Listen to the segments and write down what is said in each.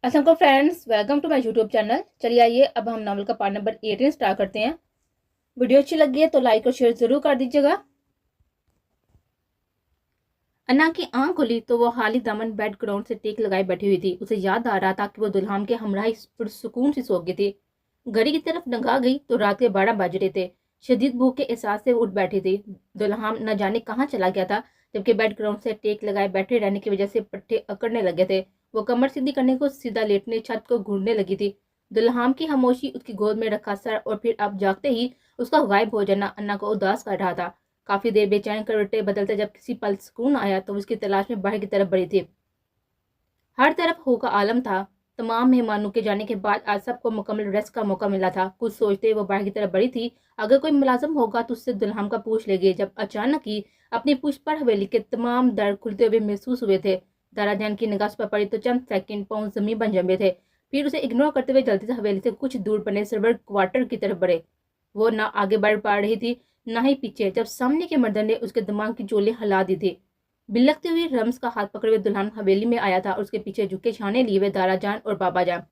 Aslam friends, welcome to my YouTube channel. चलिए आइए अब हम नावल का पार्ट नंबर 18 स्टार्ट करते हैं। वीडियो अच्छी लगी है तो लाइक और शेयर जरूर कर दीजिएगा। अन्ना की आंख खुली तो वो खाली दामन बेड ग्राउंड से टेक लगाए बैठी हुई थी। उसे याद आ रहा था कि वो दुल्हन के हमराही सुकून से सो गई थी। घड़ी की तरफ नंगा गई तो रात के 12 बज रहे थे। शदीद भूख के एहसास से वो उठ बैठी थी। दुल्हन न जाने कहाँ चला गया था, जबकि बेड ग्राउंड से टेक लगाए बैठे रहने की वजह से पट्टे अकड़ने लगे थे। वो कमर सीधी करने को सीधा लेटने छत को घूरने लगी थी। दुल्हन की खामोशी, उसकी गोद में रखा सर और फिर अब जागते ही उसका गायब हो जाना अन्ना को उदास कर रहा था। काफी देर बेचैन करवटें बदलते जब किसी पल सुकून आया तो उसकी तलाश में बाहर की तरफ बढ़ी थी। हर तरफ हो का आलम था। तमाम मेहमानों के जाने के बाद आज सबको मुकम्मल रेस्ट का मौका मिला था। कुछ सोचते वो बाहर की तरफ बढ़ी थी। अगर कोई मुलाजिम होगा तो उससे दुल्हन का पूछ लेगी, जब अचानक ही अपनी पूछ पर हवेली के तमाम दर खुलते हुए महसूस हुए थे। दारा जान की निगाह पर पड़ी तो चंद सेकंड पाँव जमीन बन जमे थे। फिर उसे इग्नोर करते हुए जल्दी से हवेली से कुछ दूर बने सर्वर क्वार्टर की तरफ बढ़े। वो ना आगे बढ़ पा रही थी, ना ही पीछे, जब सामने के मर्दन ने उसके दिमाग की चोली हिला दी थी। बिलखते हुए रम्स का हाथ पकड़े हुए दुल्हन हवेली में आया था और उसके पीछे झुके छाने लिए हुए दारा जान और बाबा जान।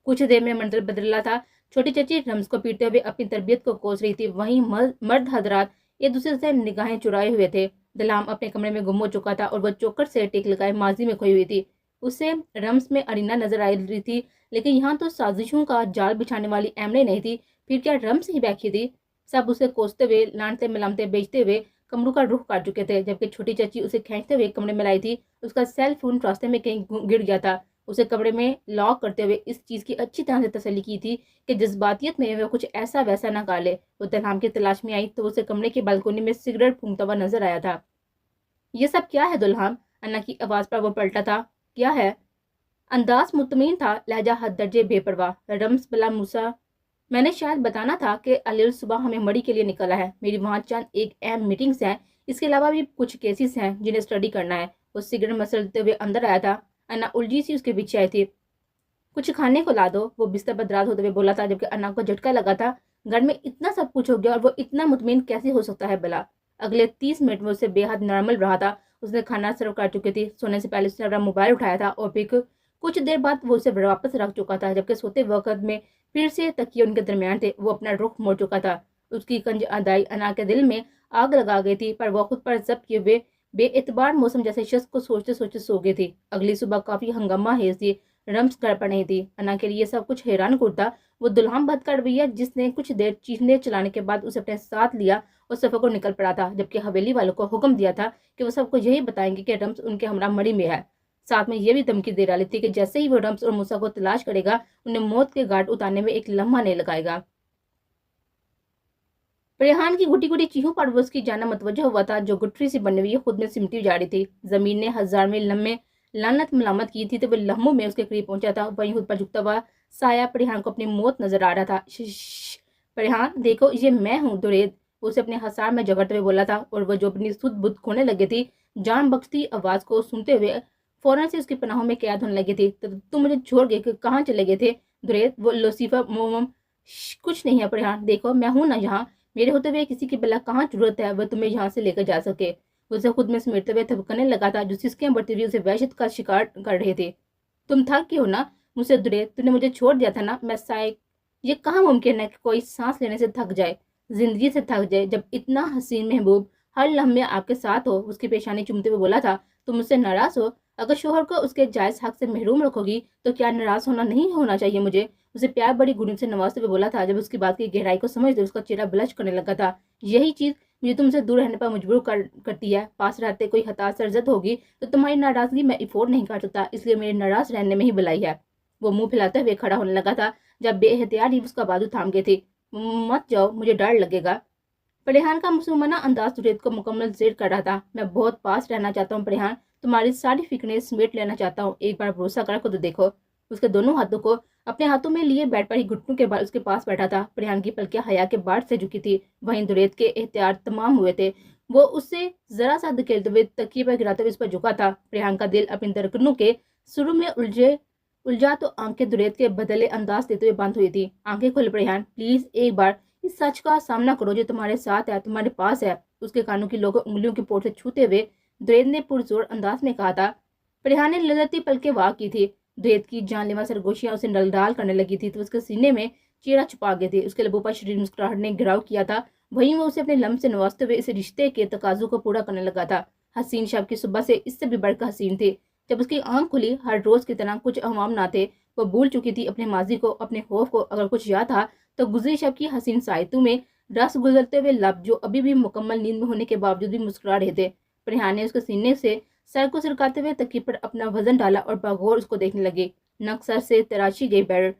कुछ देर में मंजर बदला था। छोटी चची रम्स को पीटते हुए अपनी तरबियत को कोस रही थी। वहीं मर्द हजरात एक दूसरे से निगाहें चुराए हुए थे। दलाम अपने कमरे में गुम हो चुका था और वह चौकट से टेक लगाए माजी में खोई हुई थी। उसे रम्स में अरीना नजर आ रही थी, लेकिन यहाँ तो साजिशों का जाल बिछाने वाली एमने नहीं थी। फिर क्या रम्स ही बैठी थी? सब उसे कोसते हुए, लानते मिलामते बेचते हुए कमरों का रुख कर चुके थे, जबकि छोटी चची उसे खींचते हुए कमरे में लाई थी। उसका सेल फोन रास्ते में कहीं गिर गया था। उसे कमरे में लॉक करते हुए इस चीज की अच्छी तरह से तसल्ली की थी कि जज्बातियत में वह कुछ ऐसा वैसा ना कर ले। वो दलहाम की तलाश में आई तो उसे कमरे की बालकोनी में सिगरेट फूंकता हुआ नजर आया था। ये सब क्या है दुल्हन? अन्ना की आवाज पर वो पलटा था। क्या है? अंदाज मुतमीन था, लहजा हद दर्जे बेपरवाह। रम्स बला मूसा, मैंने शायद बताना था कि अलील सुबह हमें मड़ी के लिए निकला है। मेरी वहाँ चंद एक अहम मीटिंग्स हैं। इसके अलावा भी कुछ केसेस हैं जिन्हें स्टडी करना है। वो सिगरेट मसलते हुए अंदर आया था। अन्ना उलझी सी उसके पीछे आई थी। कुछ खाने को ला दो, वो बिस्तर पर दराज होते हुए बोला था, जबकि अन्ना को झटका लगा था। घर में इतना सब कुछ हो गया और वो इतना मुतमिन कैसे हो सकता है भला? अगले 30 मिनट में उसे बेहद नॉर्मल रहा था। उसने खाना सर्व कर चुकी थी। सोने से पहले उसने अपना मोबाइल उठाया था और फिर कुछ देर बाद वो उसे वापस रख चुका था, जबकि सोते वक्त में फिर से तकिए उनके दरमियान थे। वो अपना रुख मोड़ चुका था। उसकी कंज अदाई अन्ना के दिल में आग लगा गई थी, पर वो खुद पर जब्त किए हुए बेएतबार मौसम जैसे शख्स को सोचते सोचते सो गई थी। अगली सुबह काफी हंगामा हेज थी। रम्स कर पर नहीं थी। अन्ना के लिए सब कुछ हैरान कुन था। वो दुल्हन बद कर भैया जिसने कुछ देर चीखने चलाने के बाद उसे अपने साथ लिया और सफर को निकल पड़ा था, जबकि हवेली वालों को हुक्म दिया था कि वो सबको यही बताएंगे कि रम्स उनके हमरा मड़ी में है। साथ में ये भी धमकी दे डाली थी कि जैसे ही वो रम्स और मूसा को तलाश करेगा, उन्हें मौत के घाट उतारने में एक लम्हा नहीं लगाएगा। रेहान की गुटी गुटी चीहों पर वो उसकी जाना मतवजह हुआ था, जो गुठरी से बनी हुई खुद में सिमटी जा रही थी। जमीन ने हजार में लम्हे लानत मलामत की थी तो वो लम्हों में उसके करीब पहुंचा था। वहीं खुद पर झुकता हुआ साया परिहान को अपनी मौत नजर आ रहा था। परिहान देखो, ये मैं हूँ दुरेद, उसे अपने हसार में झगड़ते हुए बोला था। और वो जो अपनी सुध बुद्ध खोने लगी थी, जान बख्शती आवाज को सुनते हुए फौरन से उसकी पनाहों में कैद होने लगी थी। तो तुम मुझे छोड़ गए, कहाँ चले गए थे दुरेद? वो लोसीफा मोम, कुछ नहीं है परिहान, देखो मैं हूं ना यहाँ। मेरे होते हुए किसी की भला कहाँ जरूरत है वह तुम्हें यहाँ से लेकर जा सके? उसे खुद में समेटते हुए थपकने लगा था, जो सिसकियां बढ़ती हुई उसे वहशत का शिकार कर रहे थे। तुम थक गए हो ना मुझसे दुरे? तूने मुझे छोड़ दिया था ना? मैं साय, ये कहाँ मुमकिन है कि कोई सांस लेने से थक जाए, जिंदगी से थक जाए, जब इतना हसीन महबूब हर लम्हे आपके साथ हो? उसकी पेशानी चूमते हुए बोला था। तुम मुझसे नाराज हो? अगर शोहर को उसके जायज हक से महरूम रखोगी तो क्या नाराज होना नहीं होना चाहिए मुझे? उसे प्यार बड़ी गुणी से नवाजते हुए बोला था। जब उसकी बात की गहराई को समझते उसका चेहरा ब्लश करने लगा था। यही चीज मुझे तुमसे दूर रहने पर मजबूर करती है। पास रहते कोई हताश सरजद होगी तो तुम्हारी नाराजगी मैं इफोर्ड नहीं कर सकता, इसलिए मेरे नाराज रहने में ही बुलाई है। वो मुंह फैलाते हुए खड़ा होने लगा था, जब बेहतियात ही उसका बाजू थाम गए थे। मत जाओ, मुझे डर लगेगा। परिहान का मासूमाना अंदाज तुरेद को मुकम्मल जेर कर रहा था। मैं बहुत पास रहना चाहता हूँ परिहान, तुम्हारी सारी फिक्रें समेट लेना चाहता हूँ। एक बार भरोसा कर तो देखो। उसके दोनों हाथों को अपने हाथों में लिए बेड पर ही घुटनों के बल उसके पास बैठा था। परिहान की पलकें हया के बाढ़ से झुकी थी। वहीं दुरेद के एहतियात तमाम हुए थे। वो उससे जरा सा धकेलते हुए तकिए पर गिराते हुए उस पर झुका था। परिहान का दिल अपनी धड़कनों के शुरू में उलझा तो आंखें दुरेद के बदले अंदाज देते हुए बंद हुई थी। आंखें खोल परिहान, प्लीज एक बार इस सच का सामना करो जो तुम्हारे साथ है, तुम्हारे पास है। उसके कानों की लोगों उंगलियों की पोर से छूते हुए दुरेद ने पुरजोर अंदाज में कहा था। परिहान ने ललती पलके वाह की थी। दुरेद की जानलेवा सरगोशियां उसे नलडाल करने लगी थी तो उसके सीने में चेहरा छुपा गए थे। उसके लबों पर शरीर मुस्कुराहट ने घिराव किया था। वहीं वो उसे अपने लम्ब से नवाजते हुए इस रिश्ते के तकाजों को पूरा करने लगा था। हसीन शब की सुबह से इससे भी बढ़कर हसीन थे। जब उसकी आंख खुली, हर रोज की तरह कुछ अहवाम ना थे। वो भूल चुकी थी अपने माजी को, अपने खौफ को। अगर कुछ याद था तो गुजरी शब की हसीन सायतों में रस गुजरते हुए लब जो अभी भी मुकम्मल नींद में होने के बावजूद भी मुस्कुरा रहे थे। परिहान ने उसके सीने से सर को सरकाते हुए तकिए पर अपना वजन डाला और बागौर उसको देखने लगे। नक सर से तराशी गई बैर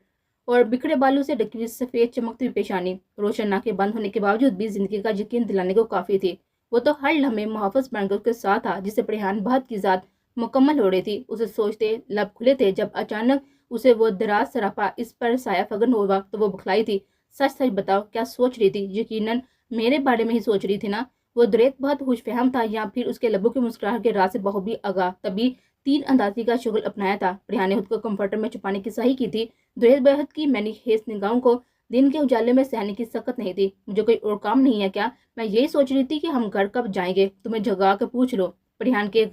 और बिखरे बालों से ढकी हुई सफेद चमकती हुई पेशानी रोशन आंखें बंद होने के बावजूद भी जिंदगी का यकीन दिलाने को काफी थी। वो तो हर लम्हे मुहाफिज बनकर उसके साथ था, जिससे परिहान बहत की जात मुकम्मल हो रही थी। उसे सोचते लब खुले थे जब अचानक उसे वो दराज सरापा इस पर साया फगन हुआ तो वो बुखलाई थी। सच सच बताओ, क्या सोच रही थी? यकीनन मेरे बारे में ही सोच रही थी ना? वो दुरेत बहुत खुशफहम था या फिर उसके लबों की मुस्कुराहट के राज से बखूबी आगाह। तभी तीन अंदाजी का शुगल अपनाया था। परिहान ने खुद को कंफर्टर में छुपाने की सही की थी। दुरेत बेहद की मैंने हेस निगाहों को दिन के उजाले में सहने की सकत नहीं थी। मुझे कोई और काम नहीं है क्या? मैं यही सोच रही थी कि हम घर कब जाएंगे, तुम्हें जगा कर पूछ लो। परिहान के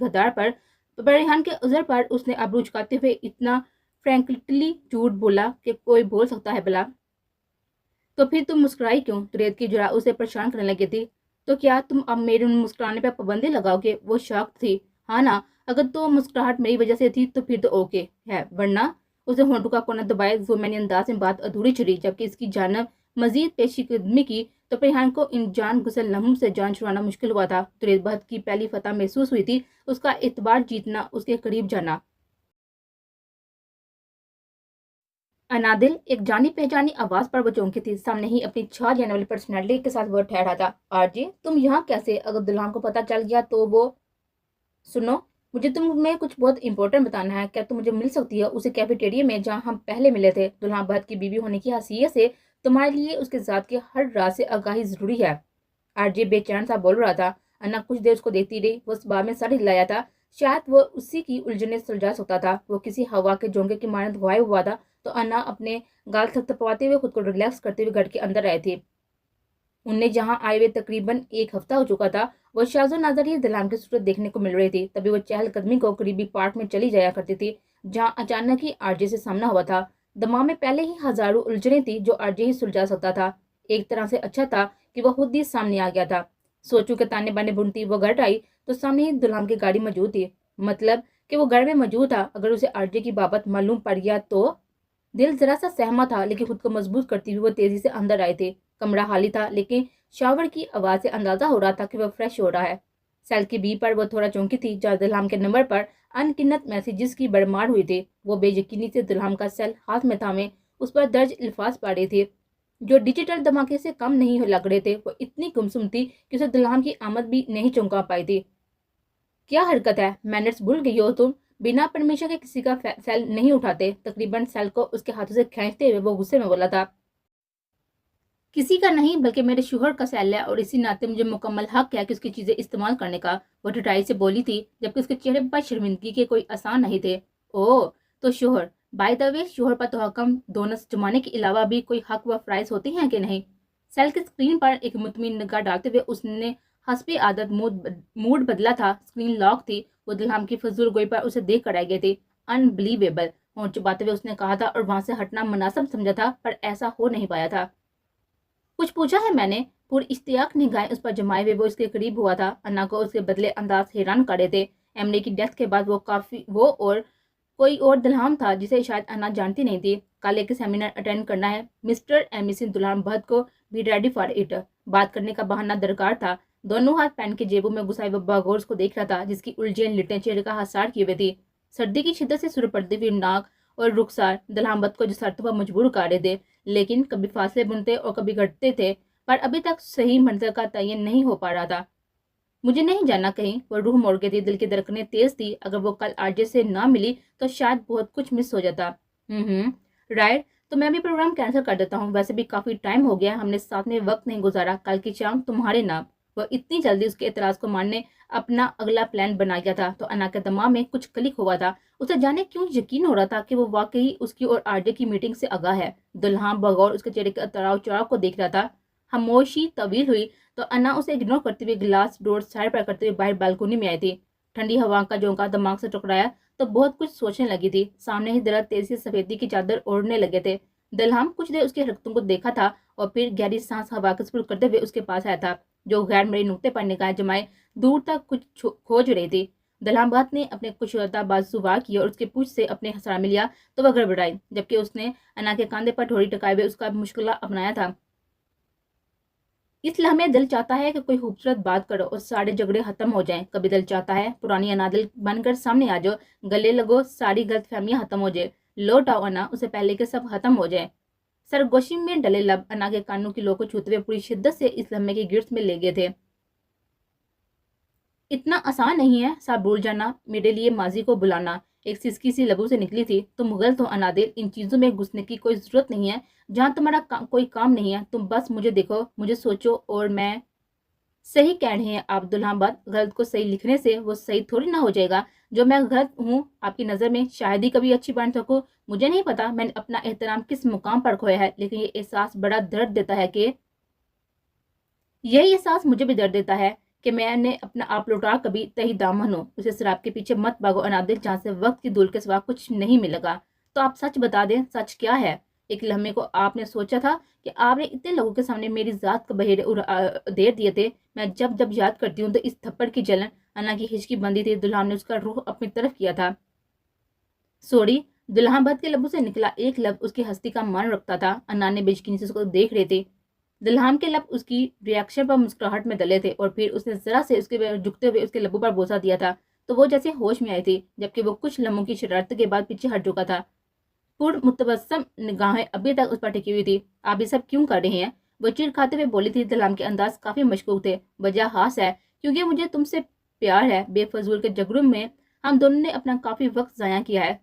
उजर पर उसने आबरू झुकाते हुए इतना फ्रैंकली झूठ बोला कि कोई बोल सकता है भला। तो फिर तुम मुस्कुराई क्यों? दुरेत की जुरा उसे परेशान करने लगी थी। तो क्या तुम अब मेरे मुस्कुराने पर पाबंदी लगाओगे? वो शॉक थी। हाँ ना, अगर तो मुस्कुराहट मेरी वजह से थी तो फिर तो ओके है, वरना उसे होंठों का कोना दबाए जो मैंने अंदाज में बात अधूरी छुड़ी। जबकि इसकी जानब मजीद पेशीकदमी की तो परिहान को इन जान गुजर लम्हों से जान छुड़ाना मुश्किल हुआ था। दुरेत बहत की पहली फतह महसूस हुई थी, उसका एतबार जीतना, उसके करीब जाना। अनादिल एक जानी पहचानी आवाज पर वो चौंकी थी। सामने ही अपनी छा जाने वाली पर्सनैलिटी के साथ वो ठहरा था। आरजे, तुम यहाँ कैसे? अगर दुल्हन को पता चल गया तो वो। सुनो, मुझे तुम्हें कुछ बहुत इंपॉर्टेंट बताना है। क्या तुम मुझे मिल सकती है उसे कैफेटेरिया में जहाँ हम पहले मिले थे? दुल्हन बहत की बीवी होने की हैसियत से तुम्हारे लिए उसके जात के हर राज से आगाही जरूरी है। आरजे बेचैन सा बोल रहा था। अन्ना कुछ देर उसको देखती रही। वो इस बात में सर हिलाया था। शायद वो उसी की उलझने सुलझा सकता था। वो किसी हवा के झोंके की मानद गायब हुआ था तो अन्ना अपने गाल थपथपाते हुए खुद को रिलैक्स करते हुए घर के अंदर आए थे। उन्हें जहां आए हुए तकरीबन एक हफ्ता हो चुका था। वो शाजो नजर ही दलाम की सूरत देखने को मिल रही थी। तभी वो चहलकदमी को करीबी पार्क में चली जाया करती थी जहां अचानक ही आरजे से सामना हुआ था। दिमाग में पहले ही हजारों उलझने थी जो आरजे ही सुलझा सकता था। एक तरह से अच्छा था कि वह खुद ही सामने आ गया था। सोचू के ताने बाने बुनती वो घर आई तो सामने ही दुल्हन की गाड़ी मौजूद थी। मतलब कि वो घर में मौजूद था। अगर उसे आरजे की बाबत मालूम पड़ गया तो। दिल जरा सा सहमा था लेकिन खुद को मजबूत करती हुई वो तेजी से अंदर आए थे। कमरा खाली था लेकिन शावर की आवाज से अंदाजा हो रहा था कि वह फ्रेश हो रहा है। सेल की बी पर वो थोड़ा चौंकी थी जहाँ दुल्हन के नंबर पर अनगिनत मैसेजेस की बरमार हुई थी। वो बेयकीनी से दुल्हन का सेल हाथ में थामे उस पर दर्ज अल्फाज पा रही थी जो डिजिटल धमाके से कम नहीं लग रहे थे। वो इतनी गुमसुम थी कि उसे दुल्हन की आमद भी नहीं चौंका पाई थी। क्या हरकत है? मैनर्स भूल गई हो तुम? बिना परमिशन के किसी का सेल नहीं उठाते। तकरीबन सेल को उसके हाथों से खींचते हुए वो गुस्से में बोला था। किसी का नहीं बल्कि मेरे शोहर का सेल है और इसी नाते मुझे मुकम्मल हक है कि उसकी चीजें इस्तेमाल करने का। वो ढिठाई से बोली थी जबकि उसके चेहरे पर शर्मिंदगी के कोई आसान नहीं थे। ओह, तो शोहर, बाय द वे, शोहर पर तो हकम दोनों जमाने के अलावा भी कोई हक व फ्राइज होते हैं कि नहीं? सेल की स्क्रीन पर एक मुतमिन निगाह डालते हुए उसने हस्बी आदत मूड बदला था। स्क्रीन लॉक थी। वो दुल्हन की फजूल गोई पर उसे देख कर आई गई थी। अनबिलीवेबल, होंठ चबाते हुए उसने कहा था और वहां से हटना मुनासिब समझा था पर ऐसा हो नहीं पाया था। कुछ पूछा है मैंने? पूरी इश्तियाक निगाहें उस पर जमाए हुए वो उसके करीब हुआ था। अन्ना को उसके बदले अंदाज हैरान कर रहे थे। एमडी की डेथ के बाद वो और कोई और दुल्हन था जिसे शायद अन्ना जानती नहीं थी। कल एक सेमिनार अटेंड करना है। मिस्टर एमिसन दुल्हन भद को बी रेडी फॉर इट। बात करने का बहाना दरकार था। दोनों हाथ पैन के जेबों में घुसाए बब्बा गौर को देख रहा था जिसकी उलझन लिटें चेहरे का हसार किए हुए थी। सर्दी की शिद्दत से सुर पड़ती हुई नाक और रुखसार दुल्हन को जसारतों पर मजबूर कर रहे थे। लेकिन कभी फासले बुनते और कभी घटते थे पर अभी तक सही मंजिल का तयन नहीं हो पा रहा था। मुझे नहीं जाना कहीं। वो रूह मोड़ गई थी। दिल की धड़कनें तेज थी। अगर वो कल आरजे से ना मिली तो शायद बहुत कुछ मिस हो जाता। राइट, तो मैं भी प्रोग्राम कैंसिल कर देता हूँ। वैसे भी काफी टाइम हो गया, हमने साथ में वक्त नहीं गुजारा। कल की शाम तुम्हारे नाम। वह इतनी जल्दी उसके एतराज को मानने अपना अगला प्लान बना गया था तो अना के दिमाग में कुछ क्लिक हुआ था। उसे जाने क्यों यकीन हो रहा था कि वो वाकई उसकी और आरजे की मीटिंग से आगाह है। दुल्हन बगौर उसके चेहरे के उतराव चढ़ाव को देख रहा था। खामोशी तवील हुई तो अन्ना उसे इग्नोर करते हुए ग्लास डोर साइड पर करते हुए बाहर बालकोनी में आई थी। ठंडी हवा का झोंका दिमाग से टकराया تو بہت کچھ سوچنے لگی تھی۔ سامنے ہی درخت تیزی سے سفیدی کی چادر اوڑھنے لگے تھے۔ دلہام کچھ دیر اس کی حرکتوں کو دیکھا تھا اور پھر گہری سانس ہوا کا سپرد کرتے ہوئے اس کے پاس آیا تھا، جو غیر مرئی نقطے پر نگاہیں جمائے دور تک کچھ کھوج رہی تھی۔ دلہام بات نے اپنے کشادہ بازو وار کیا اور اس کے پوچھ سے اپنے ہتھیلی میں لیا تو وہ گڑبڑائی، جبکہ اس نے انا کے کاندھے پر ٹھوڑی ٹکائے ہوئے اس کا مشغلہ اپنایا تھا۔ اس لمحے دل چاہتا ہے کہ کوئی خوبصورت بات کرو اور سارے جھگڑے ختم ہو جائیں۔ کبھی دل چاہتا ہے پرانی انا دل بن کر سامنے آ جاؤ، گلے لگو، ساری غلط فہمیاں ختم ہو جائے، لوٹ آؤ انا، اسے پہلے کے سب ختم ہو جائے۔ سرگوشی میں ڈلے لب انا کے کانوں کی لو کو چھوتے ہوئے پوری شدت سے اس لمحے کی گرفت میں لے گئے تھے۔ اتنا آسان نہیں ہے سب بھول جانا، میرے لیے ماضی کو بلانا، ایک سسکی سی لبوں سے نکلی تھی۔ تم غلط ہو انادل، ان چیزوں میں گھسنے کی کوئی ضرورت نہیں ہے جہاں تمہارا کوئی کام نہیں ہے۔ تم بس مجھے دیکھو، مجھے سوچو اور میں صحیح کہہ رہے ہیں آپ دلہن بات، غلط کو صحیح لکھنے سے وہ صحیح تھوڑی نہ ہو جائے گا۔ جو میں غلط ہوں آپ کی نظر میں شاید ہی کبھی اچھی بن سکوں، مجھے نہیں پتا میں نے اپنا احترام کس مقام پر کھویا ہے، لیکن یہ احساس بڑا درد دیتا ہے کہ یہی احساس مجھے بھی درد دیتا ہے کہ میں نے اپنا آپ لوٹا کبھی تہی دامن ہوں۔ اسے شراب کے پیچھے مت بھاگو انادل، جہاں سے وقت کی دھول کے سوا کچھ نہیں ملے گا۔ تو آپ سچ بتا دیں، سچ کیا ہے؟ ایک لمحے کو آپ نے سوچا تھا کہ آپ نے اتنے لوگوں کے سامنے میری ذات کو بہیرے دے دیے تھے۔ میں جب جب یاد کرتی ہوں تو اس تھپڑ کی جلن انا کی ہچکی بندی تھی۔ دلہن نے اس کا روح اپنی طرف کیا تھا۔ سوری، دلہن بد کے لبوں سے نکلا ایک لفظ اس کی ہستی کا مان رکھتا تھا۔ انا نے بےیقینی سے اس کو دیکھ رہے تھے۔ دلہن کے لب اس کی ریاکشن پر مسکراہٹ میں ڈلے تھے اور پھر اس نے ذرا سے اس کے جھکتے ہوئے اس کے لبوں پر بوسہ دیا تھا تو وہ جیسے ہوش میں آئی تھی، جبکہ وہ کچھ لمحوں کی شرارت کے بعد پیچھے ہٹ چکا تھا۔ پر متبسم نگاہیں ابھی تک اس پر ٹکی ہوئی تھی۔ آپ یہ سب کیوں کر رہے ہیں؟ وہ چڑ کھاتے ہوئے بولی تھی۔ دلہن کے انداز کافی مشکوک تھے۔ وجہ خاص ہے، کیونکہ مجھے تم سے پیار ہے۔ بے فضول کے جھگڑوں میں ہم دونوں نے اپنا کافی وقت ضائع کیا ہے،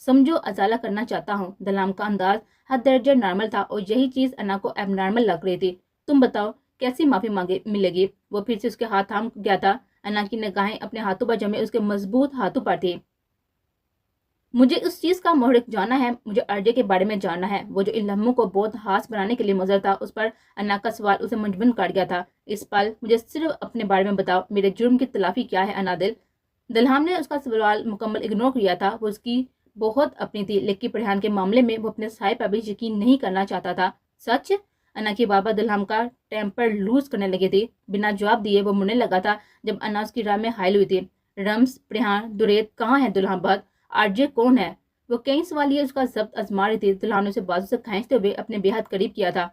سمجھو ازالہ کرنا چاہتا ہوں۔ دلہن کا انداز حد درجہ نارمل تھا اور یہی چیز انا کو اب نارمل لگ رہی تھی۔ تم بتاؤ کیسی معافی ملے گی؟ وہ پھر سے اس کے ہاتھ تھام گیا تھا۔ انا کی نگاہیں اپنے ہاتھوں پر جمے اس کے مضبوط ہاتھوں پر تھی۔ مجھے اس چیز کا محرک جاننا ہے، مجھے ارجے کے بارے میں جاننا ہے، وہ جو ان لمحوں کو بہت خاص بنانے کے لیے مضر تھا۔ اس پر انا کا سوال اسے مجبن کر گیا تھا۔ اس پل مجھے صرف اپنے بارے میں بتاؤ، میرے جرم کی تلافی کیا ہے انادل؟ دلہن نے اس کا سوال مکمل اگنور کیا تھا۔ وہ اس کی بہت اپنی تھی، لیکن پریان کے معاملے میں وہ اپنے سائے پر بھی یقین نہیں کرنا چاہتا تھا۔ سچ؟ انا کی بابا دلہن کا ٹیمپر لوز کرنے لگی تھی۔ بنا جواب دیے وہ مڑنے لگا تھا جب انا اس کی راہ میں حائل ہوئی تھی۔ رمز، پریان، دوریت کہاں ہے؟ دلہن بات آرجے کون ہے؟ وہ کئی سوالیے اس کا ضبط آزما رہی تھی۔ دلہن نے اسے بازو سے کھینچتے ہوئے اپنے بے حد قریب کیا تھا۔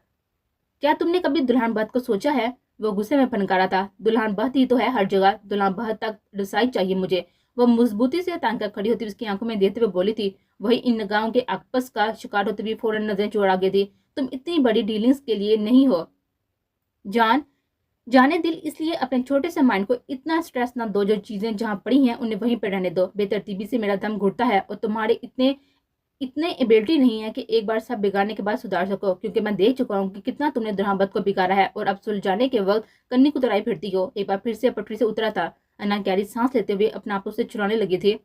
کیا تم نے کبھی دلہن بات کو سوچا ہے؟ وہ غصے میں پھنکارا تھا۔ دلہن بات ہی تو ہے ہر جگہ، دلہن بات تک رسائی چاہیے مجھے۔ وہ مضبوطی سے تان کر کھڑی ہوتی اس کی آنکھوں میں دیکھتے ہوئے بولی تھی۔ وہی ان نگاہوں کے آپس کا شکار ہوتے ہوئے فوراً نظریں چوڑا گئی تھی۔ تم اتنی بڑی ڈیلنگز کے لیے نہیں ہو جانے دل، اس لیے اپنے چھوٹے سے مائنڈ کو اتنا سٹریس نہ دو۔ جو چیزیں جہاں پڑی ہیں انہیں وہیں پہ رہنے دو۔ بے ترتیبی سے میرا دم گھٹتا ہے اور تمہارے اتنے ایبلٹی نہیں ہے کہ ایک بار سب بگاڑنے کے بعد سدھار سکو، کیونکہ میں دیکھ چکا ہوں کہ کتنا تم نے دلہن بد کو بگاڑا ہے اور اب سلجھانے کے وقت کنی کو ترائی پھرتی ہو۔ ایک بار پھر سے پٹری سے اترا تھا۔ انا گہری سانس لیتے ہوئے اپنا آپ سے چھڑانے لگی تھی۔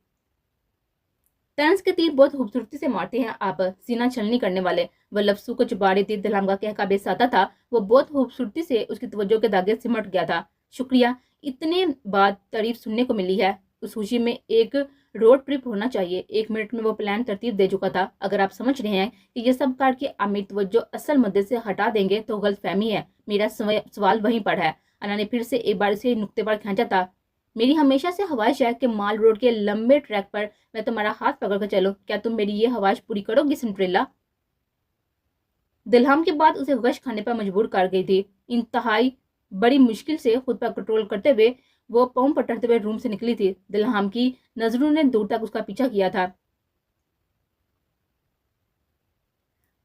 طنز کے تیر بہت خوبصورتی سے مارتے ہیں آپ، سینہ چھلنی کرنے والے۔ وہ لفظوں کو چھپا رہی تھی۔ دلہن کا کہکا بے سادہ تھا، وہ بہت خوبصورتی سے اس کی توجہ کے دھاگے سمٹ گیا تھا۔ شکریہ، اتنے بعد تعریف سننے کو ملی ہے۔ اس خوشی میں ایک روڈ ٹرپ ہونا چاہیے۔ 1 منٹ میں وہ پلان ترتیب دے چکا تھا۔ اگر آپ سمجھ رہے ہیں کہ یہ سب کر کے عامر توجہ اصل مدے سے ہٹا دیں گے تو غلط فہمی ہے۔ میرا سوال وہیں پر ہے۔ انا نے پھر سے ایک بار اسے نقطے پر کھینچا تھا۔ میری ہمیشہ سے خواہش ہے کہ مال روڈ کے لمبے ٹریک پر میں تمہارا ہاتھ پکڑ کر چلوں۔ کیا تم میری یہ خواہش پوری کرو گی سنڈریلا؟ دلہن کی بات اسے غش کھانے پر مجبور کر گئی تھی۔ انتہائی بڑی مشکل سے خود پر کنٹرول کرتے ہوئے وہ پاؤں پٹکتے ہوئے روم سے نکلی تھی۔ دلہن کی نظروں نے دور تک اس کا پیچھا کیا تھا۔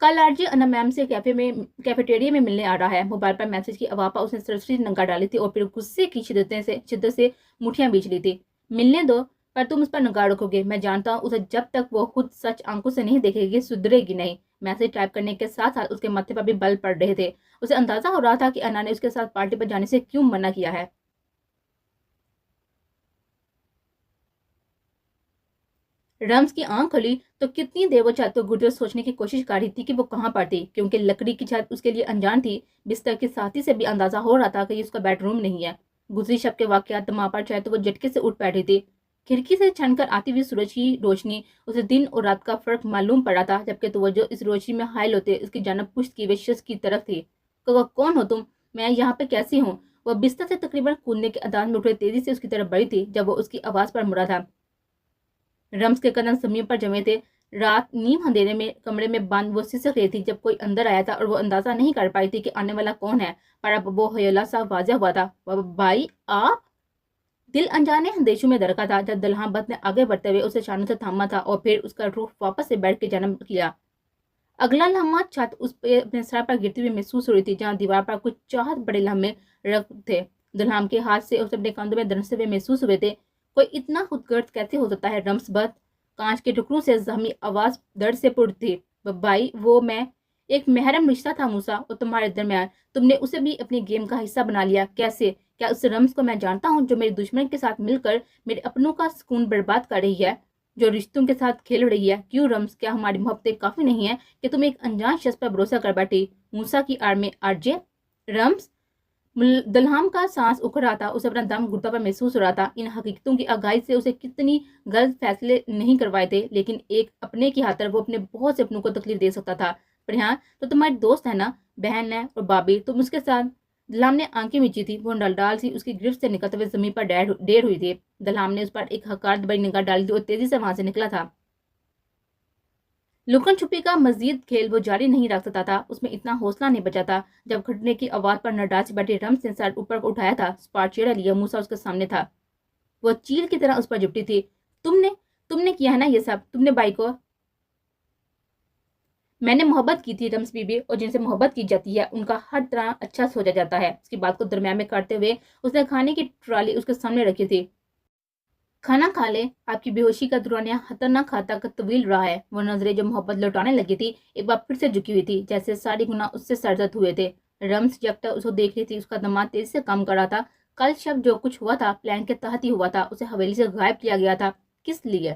کل آرجے انا میم سے کیفیٹیریا میں ملنے آ رہا ہے۔ موبائل پر میسج کی افواہ پر اس نے سرسری نگاہ ڈالی تھی اور پھر غصے کی شدت سے مٹھیاں بیچ لی تھی۔ ملنے دو، پر تم اس پر نگاہ رکھو گے۔ میں جانتا ہوں اسے جب تک وہ خود سچ آنکھوں سے نہیں دیکھے گی سدھرے گی نہیں۔ میسج ٹائپ کرنے کے ساتھ ساتھ اس کے ماتھے پر بھی بل پڑ رہے تھے۔ اسے اندازہ ہو رہا تھا کہ انا نے اس کے ساتھ پارٹی پر جانے سے کیوں منع کیا ہے۔ رمز کی آنکھ کھلی تو کتنی دیر وہ چھت کو گھرتے ہوئے سوچنے کی کوشش کر رہی تھی کہ وہ کہاں پر تھی، کیونکہ لکڑی کی چھت اس کے لیے انجان تھی۔ بستر کے ساتھی سے بھی اندازہ ہو رہا تھا کہ یہ اس کا بیڈ روم نہیں ہے۔ گزری شب کے واقعات دماغ پر چاہے تو وہ جھٹکے سے اٹھ بیٹھی تھی۔ کھڑکی سے چھن کر آتی ہوئی سورج کی روشنی اسے دن اور رات کا فرق معلوم پڑ رہا تھا، جبکہ توجہ اس روشنی میں حائل ہوتے اس کی جانب پشت کی ہوئے شخص کی طرف تھی۔ کون ہو تم؟ میں یہاں پہ کیسی ہوں؟ وہ بستر سے تقریباً کودنے کے انداز میں اٹھے تیزی سے اس کی طرف بڑھی تھی جب وہ اس کی آواز پر مڑا تھا۔ رمز کے قدم زمین پر جمے تھے۔ رات نیم اندھیرے میں کمرے میں بند وہ سسک رہی تھی جب کوئی اندر آیا تھا، اور وہ اندازہ نہیں کر پائی تھی کہ آنے والا کون ہے، پر اب وہ حیولہ سا واضح ہوا تھا۔ بھائی آپ؟ دل انجانے اندیشوں میں دھڑکا تھا جب دلہام بت نے آگے بڑھتے ہوئے اسے شانوں سے تھاما تھا اور پھر اس کا روح واپس سے بیٹھ کے جنم کیا۔ اگلا لمحہ چھت اس پہ اپنے سر پر گرتی ہوئی محسوس ہو رہی تھی، جہاں دیوار پر کچھ چاہت بڑے لمحے رکھ تھے۔ دلہام کے ہاتھ سے اسے اپنے کندھوں میں دھنستے ہوئے محسوس ہوئے تھے۔ کوئی اتنا خودگرض کیسے ہو سکتا ہے رمز بت؟ کانچ کے ٹکڑوں سے زخمی آواز درد سے پر تھی۔ بھائی وہ میں ایک محرم رشتہ تھا موسیٰ اور تمہارے درمیان، تم نے اسے بھی اپنی گیم کا حصہ بنا لیا، کیسے؟ کیا اس رمز کو میں جانتا ہوں جو میرے دشمن کے ساتھ مل کر میرے اپنوں کا سکون برباد کر رہی ہے، جو رشتوں کے ساتھ کھیل رہی ہے؟ کیوں رمز، کیا ہماری محبتیں کافی نہیں ہیں کہ تم ایک انجان شخص پر بھروسہ کر بیٹھی؟ موسیٰ کی آڑ میں آرجے رمز؟ دلہام کا سانس اکھڑ رہا تھا، اسے اپنا دم گھٹتا پر محسوس ہو رہا تھا۔ ان حقیقتوں کی آگاہی سے اسے کتنی غلط فیصلے نہیں کروائے تھے، لیکن ایک اپنے کی خاطر وہ اپنے بہت سے اپنوں کو تکلیف دے سکتا تھا۔ پریان تو تمہاری دوست ہے نا، بہن ہے، اور بابی تم اس کے ساتھ؟ دلہام نے آنکھیں میچی تھی، وہ ڈال سی اس کی گرفت سے نکلتے ہوئے زمین پر ڈیر ہوئی تھی۔ دلہام نے اس پر ایک حقارت بڑی نگاہ ڈالی تھی اور تیزی سے وہاں سے نکلا تھا۔ لکن چھپی کا مزید کھیل وہ جاری نہیں رکھ سکتا تھا، اس میں اتنا حوصلہ نہیں بچا تھا۔ جب کھٹنے کی آواز پر نڈال سے بیٹھے رمز نے سر اوپر کو اٹھایا تھا، سپاٹ چیرا لیا، موسیٰ اس کے سامنے تھا۔ وہ چیل کی طرح اس پر جپٹی تھی۔ تم نے کیا ہے نا یہ سب؟ تم نے بائی کو؟ میں نے محبت کی تھی رمز بی بی، اور جن سے محبت کی جاتی ہے ان کا ہر طرح اچھا سوچا جاتا ہے۔ اس کی بات کو درمیان میں کاٹتے ہوئے اس نے کھانے کی ٹرالی اس کے سامنے رکھی تھی۔ کھانا کھا لے، آپ کی بے ہوشی کا دورانیہ خطرناک حد تک طویل رہا ہے۔ وہ نظریں جو محبت لوٹانے لگی تھی ایک بار پھر سے جھکی ہوئی تھی، جیسے ساری گناہ اس سے سرزد ہوئے تھے۔ رمز یکتا اس کو دیکھ رہی تھی، اس کا دماغ تیزی سے کام کر رہا تھا۔ کل شب جو کچھ ہوا تھا پلان کے تحت ہی ہوا تھا، اسے حویلی سے غائب کیا گیا تھا، کس لیے؟